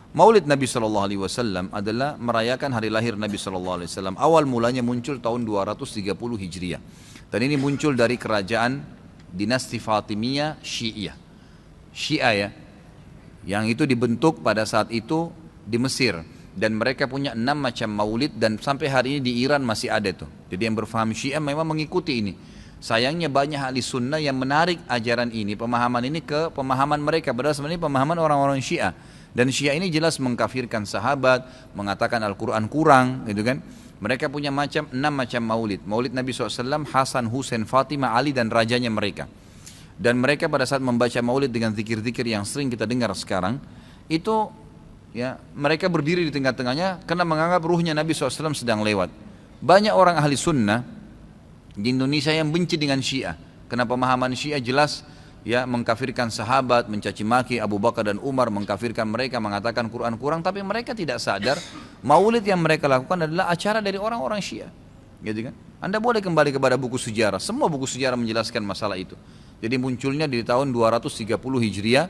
Maulid Nabi SAW adalah merayakan hari lahir Nabi SAW. Awal mulanya muncul tahun 230 Hijriah. Dan ini muncul dari kerajaan dinasti Fatimiyah Syiah. Syiah ya, yang itu dibentuk pada saat itu di Mesir. Dan mereka punya 6 macam maulid dan sampai hari ini di Iran masih ada tuh. Jadi yang berfaham Syiah memang mengikuti ini. Sayangnya banyak ahli sunnah yang menarik ajaran ini, pemahaman ini ke pemahaman mereka. Padahal sebenarnya pemahaman orang-orang Syiah. Dan Syiah ini jelas mengkafirkan sahabat, mengatakan Al-Quran kurang, gitu kan. Mereka punya 6 macam maulid. Maulid Nabi SAW, Hasan, Husain, Fatimah, Ali dan rajanya mereka. Dan mereka pada saat membaca maulid dengan zikir-zikir yang sering kita dengar sekarang, itu ya mereka berdiri di tengah-tengahnya karena menganggap ruhnya Nabi SAW sedang lewat. Banyak orang ahli sunnah di Indonesia yang benci dengan Syiah. Karena pemahaman Syiah jelas ya mengkafirkan sahabat, mencaci maki Abu Bakar dan Umar, mengkafirkan mereka, mengatakan Quran kurang, tapi mereka tidak sadar maulid yang mereka lakukan adalah acara dari orang-orang Syiah. Gitu kan? Anda boleh kembali kepada buku sejarah, semua buku sejarah menjelaskan masalah itu. Jadi munculnya di tahun 230 Hijriah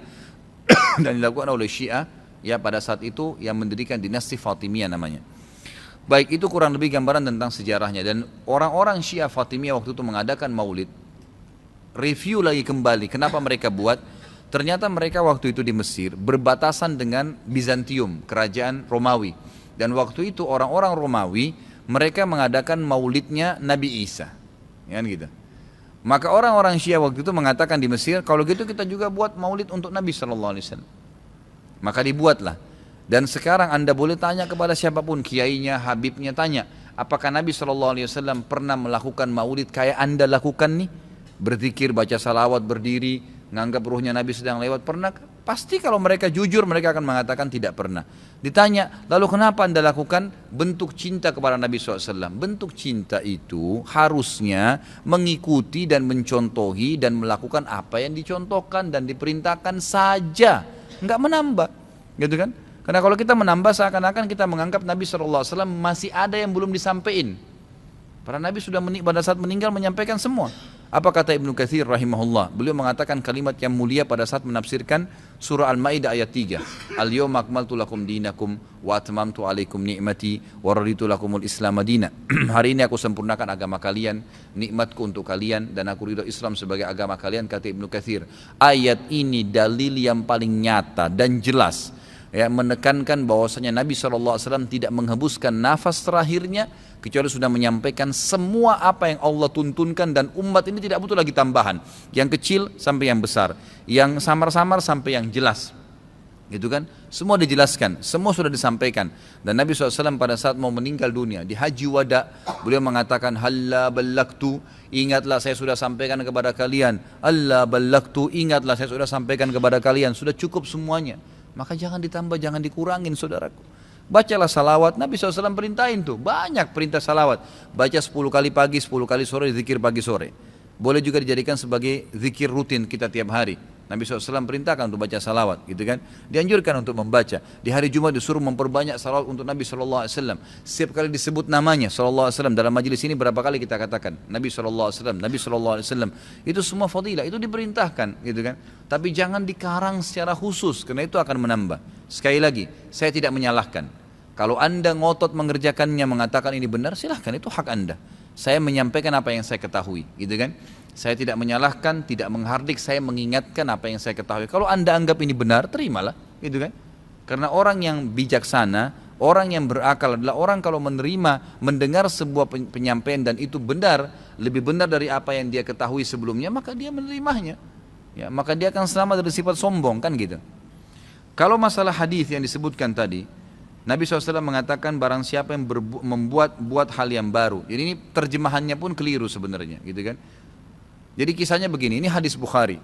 dan dilakukan oleh Syiah ya pada saat itu yang mendirikan dinasti Fatimiyah namanya. Baik, itu kurang lebih gambaran tentang sejarahnya. Dan orang-orang Syiah Fatimiyah waktu itu mengadakan maulid, review lagi kembali kenapa mereka buat. Ternyata mereka waktu itu di Mesir berbatasan dengan Bizantium, kerajaan Romawi. Dan waktu itu orang-orang Romawi mereka mengadakan maulidnya Nabi Isa, kan gitu. Maka orang-orang Syiah waktu itu mengatakan di Mesir, kalau gitu kita juga buat maulid untuk Nabi SAW. Maka dibuatlah. Dan sekarang Anda boleh tanya kepada siapapun, kiainya, habibnya, tanya, apakah Nabi SAW pernah melakukan maulid kayak Anda lakukan nih? Berzikir, baca salawat, berdiri, nganggap ruhnya Nabi sedang lewat, pernah? Pasti kalau mereka jujur mereka akan mengatakan tidak pernah. Ditanya, lalu kenapa Anda lakukan? Bentuk cinta kepada Nabi SAW. Bentuk cinta itu harusnya mengikuti dan mencontohi dan melakukan apa yang dicontohkan dan diperintahkan saja, nggak menambah, gitu kan? Karena kalau kita menambah seakan-akan kita menganggap Nabi SAW masih ada yang belum disampaikan. Para Nabi sudah pada saat meninggal menyampaikan semua. Apa kata Ibnu Katsir rahimahullah? Beliau mengatakan kalimat yang mulia pada saat menafsirkan surah Al-Maidah ayat 3. Al-yawma akmaltu lakum dinakum wa atmamtu alaikum ni'mati wa raditu lakumul Islam madina. Hari ini aku sempurnakan agama kalian, nikmatku untuk kalian dan aku ridho Islam sebagai agama kalian, kata Ibnu Katsir. Ayat ini dalil yang paling nyata dan jelas ya, menekankan bahwasanya Nabi SAW tidak menghembuskan nafas terakhirnya kecuali sudah menyampaikan semua apa yang Allah tuntunkan, dan umat ini tidak butuh lagi tambahan, yang kecil sampai yang besar, yang samar-samar sampai yang jelas, gitu kan? Semua dijelaskan, semua sudah disampaikan. Dan Nabi SAW pada saat mau meninggal dunia di Haji Wada, beliau mengatakan halla ballagtu, ingatlah saya sudah sampaikan kepada kalian. Allah ballagtu, ingatlah saya sudah sampaikan kepada kalian. Sudah cukup semuanya, maka jangan ditambah, jangan dikurangin saudaraku. Bacalah salawat, Nabi SAW perintahin tuh, banyak perintah salawat. Baca 10 kali pagi, 10 kali sore, zikir pagi sore. Boleh juga dijadikan sebagai zikir rutin kita tiap hari. Nabi SAW perintahkan untuk baca salawat, gitu kan. Dianjurkan untuk membaca. Di hari Jumat disuruh memperbanyak salawat untuk Nabi SAW. Setiap kali disebut namanya SAW, dalam majelis ini berapa kali kita katakan Nabi SAW, Nabi SAW. Itu semua fadilah, itu diperintahkan, gitu kan. Tapi jangan dikarang secara khusus, karena itu akan menambah. Sekali lagi, saya tidak menyalahkan. Kalau Anda ngotot mengerjakannya, mengatakan ini benar, silahkan, itu hak Anda. Saya menyampaikan apa yang saya ketahui, gitu kan. Saya tidak menyalahkan, tidak menghardik, saya mengingatkan apa yang saya ketahui. Kalau Anda anggap ini benar, terimalah, gitu kan. Karena orang yang bijaksana, orang yang berakal adalah orang kalau menerima, mendengar sebuah penyampaian dan itu benar, lebih benar dari apa yang dia ketahui sebelumnya, maka dia menerimanya. Ya, maka dia akan selamat dari sifat sombong, kan gitu. Kalau masalah hadis yang disebutkan tadi, Nabi SAW mengatakan barang siapa yang membuat hal yang baru. Jadi ini terjemahannya pun keliru sebenarnya, gitu kan. Jadi kisahnya begini, ini hadis Bukhari.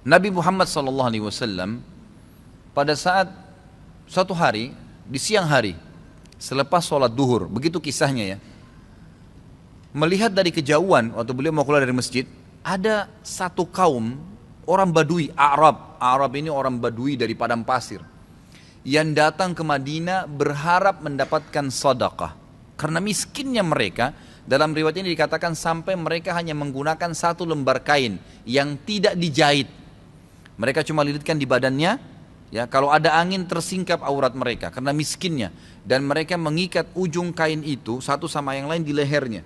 Nabi Muhammad SAW pada saat suatu hari di siang hari selepas sholat duhur, begitu kisahnya ya, melihat dari kejauhan waktu beliau mau keluar dari masjid, ada satu kaum orang Badui, Arab ini orang Badui dari padang pasir, yang datang ke Madinah berharap mendapatkan sedekah. Karena miskinnya mereka, dalam riwayat ini dikatakan sampai mereka hanya menggunakan 1 lembar kain yang tidak dijahit. Mereka cuma lilitkan di badannya, Ya, kalau ada angin tersingkap aurat mereka karena miskinnya, dan mereka mengikat ujung kain itu satu sama yang lain di lehernya,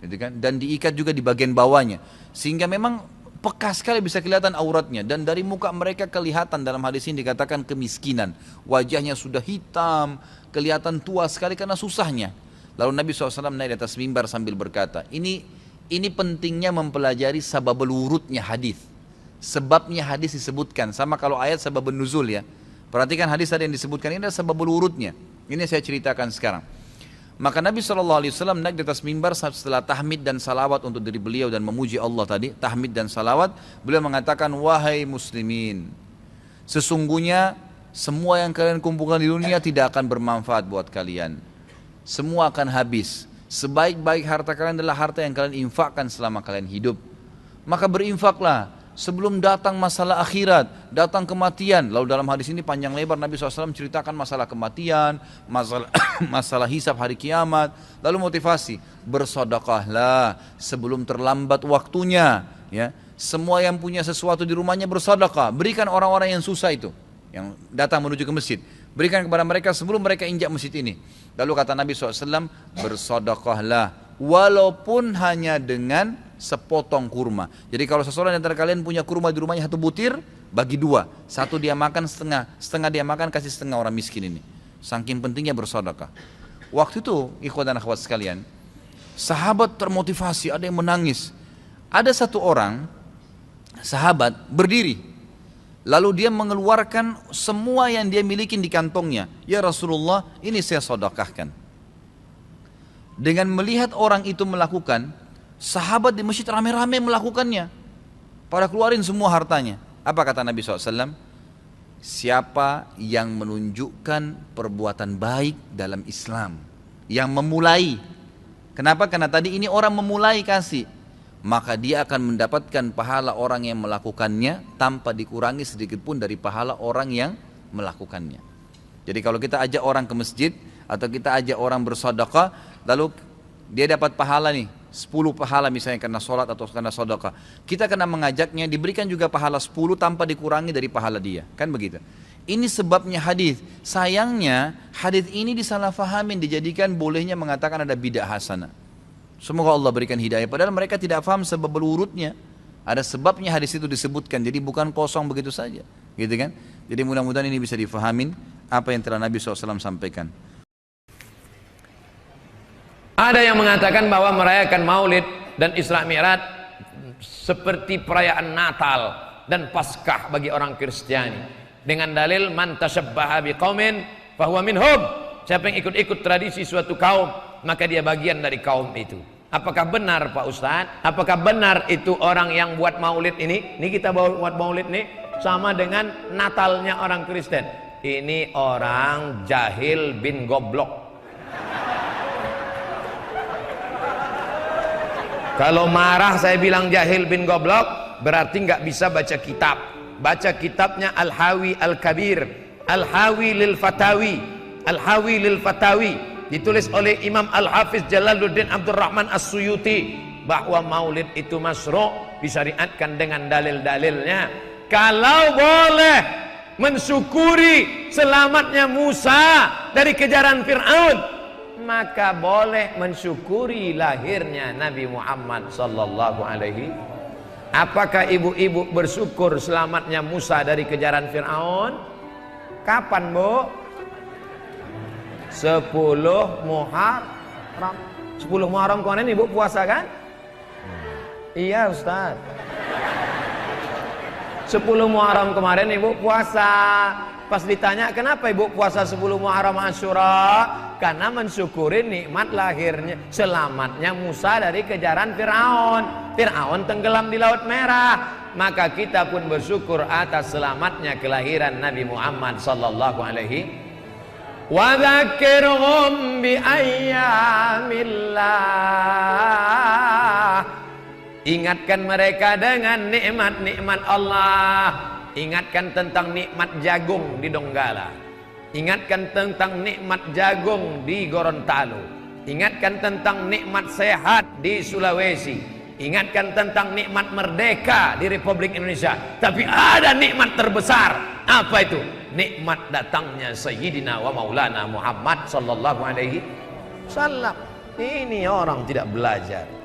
gitu kan? Dan diikat juga di bagian bawahnya, sehingga memang peka sekali bisa kelihatan auratnya. Dan dari muka mereka kelihatan, dalam hadis ini dikatakan kemiskinan, wajahnya sudah hitam, kelihatan tua sekali karena susahnya. Lalu Nabi SAW naik di atas mimbar sambil berkata, ini pentingnya mempelajari sababul wurudnya hadis. Sebabnya hadis disebutkan, sama kalau ayat sababun nuzul ya. Perhatikan hadis tadi yang disebutkan, ini adalah sababul wurudnya. Ini saya ceritakan sekarang. Maka Nabi SAW naik di atas mimbar setelah tahmid dan salawat untuk diri beliau dan memuji Allah tadi, tahmid dan salawat, beliau mengatakan, wahai muslimin, sesungguhnya semua yang kalian kumpulkan di dunia tidak akan bermanfaat buat kalian. Semua akan habis. Sebaik-baik harta kalian adalah harta yang kalian infakkan selama kalian hidup. Maka berinfaklah sebelum datang masalah akhirat, datang kematian. Lalu dalam hadis ini panjang lebar Nabi SAW ceritakan masalah kematian, masalah hisab hari kiamat. Lalu motivasi, bersedekahlah sebelum terlambat waktunya. Ya, semua yang punya sesuatu di rumahnya bersedekah, berikan orang-orang yang susah itu, yang datang menuju ke masjid, berikan kepada mereka sebelum mereka injak masjid ini. Lalu kata Nabi SAW, bersedekahlah walaupun hanya dengan sepotong kurma. Jadi kalau seseorang antara kalian punya kurma di rumahnya 1 butir, bagi 2. 1 dia makan setengah, setengah dia makan, kasih setengah orang miskin ini. Saking pentingnya bersedekah. Waktu itu, ikhwan dan akhwat sekalian, sahabat termotivasi, ada yang menangis. Ada satu orang, sahabat berdiri, lalu dia mengeluarkan semua yang dia miliki di kantongnya. Ya Rasulullah, ini saya sedekahkan. Dengan melihat orang itu melakukan, sahabat di masjid rame-rame melakukannya. Pada keluarin semua hartanya. Apa kata Nabi SAW? Siapa yang menunjukkan perbuatan baik dalam Islam, yang memulai. Kenapa? Karena tadi ini orang memulai kasih, maka dia akan mendapatkan pahala orang yang melakukannya tanpa dikurangi sedikit pun dari pahala orang yang melakukannya. Jadi kalau kita ajak orang ke masjid atau kita ajak orang bersedekah, lalu dia dapat pahala nih 10 pahala misalnya karena sholat atau karena sedekah, kita kena mengajaknya, diberikan juga pahala 10 tanpa dikurangi dari pahala dia, kan begitu. Ini sebabnya hadis. Sayangnya hadis ini disalahfahamin, dijadikan bolehnya mengatakan ada bidah hasanah. Semoga Allah berikan hidayah, padahal mereka tidak paham sebab urutnya. Ada sebabnya hadis itu disebutkan, jadi bukan kosong begitu saja, gitu kan. Jadi mudah-mudahan ini bisa difahamin apa yang telah Nabi SAW sampaikan. Ada yang mengatakan bahwa merayakan Maulid dan Isra Mi'raj seperti perayaan Natal dan Paskah bagi orang Kristiani, dengan dalil man tashabbaha biqaumin fahuwa minhum. Siapa yang ikut-ikut tradisi suatu kaum, maka dia bagian dari kaum itu. Apakah benar Pak Ustadz? Apakah benar itu orang yang buat Maulid ini? Ini kita buat Maulid ini sama dengan Natalnya orang Kristen. Ini orang jahil bin goblok. Kalau marah saya bilang jahil bin goblok, berarti nggak bisa baca kitab. Baca kitabnya Al-Hawi Al-Kabir, Al-Hawi lil Fatawi, Al-Hawi lil Fatawi, ditulis oleh Imam Al-Hafiz Jalaluddin Abdurrahman As-Suyuti, bahwa maulid itu masru', disyariatkan dengan dalil-dalilnya. Kalau boleh mensyukuri selamatnya Musa dari kejaran Fir'aun, maka boleh mensyukuri lahirnya Nabi Muhammad sallallahu alaihi. Apakah ibu-ibu bersyukur selamatnya Musa dari kejaran Fir'aun? Kapan, Bu? 10 Muharram. 10 Muharram kemarin ibu puasa kan? Iya Ustaz. 10 Muharram kemarin ibu puasa. Pas ditanya kenapa ibu puasa 10 Muharram Asyura, karena mensyukuri nikmat lahirnya, selamatnya Musa dari kejaran Fir'aun. Fir'aun tenggelam di Laut Merah, maka kita pun bersyukur atas selamatnya kelahiran Nabi Muhammad sallallahu alaihi. Wa dzakirhum bi ayyamillah. Ingatkan mereka dengan nikmat-nikmat Allah. Ingatkan tentang nikmat jagung di Donggala. Ingatkan tentang nikmat jagung di Gorontalo. Ingatkan tentang nikmat sehat di Sulawesi. ingatkan tentang nikmat merdeka di Republik Indonesia, tapi ada nikmat terbesar. Apa itu? Nikmat datangnya Sayyidina wa Maulana Muhammad sallallahu alaihi wasallam. Ini orang tidak belajar.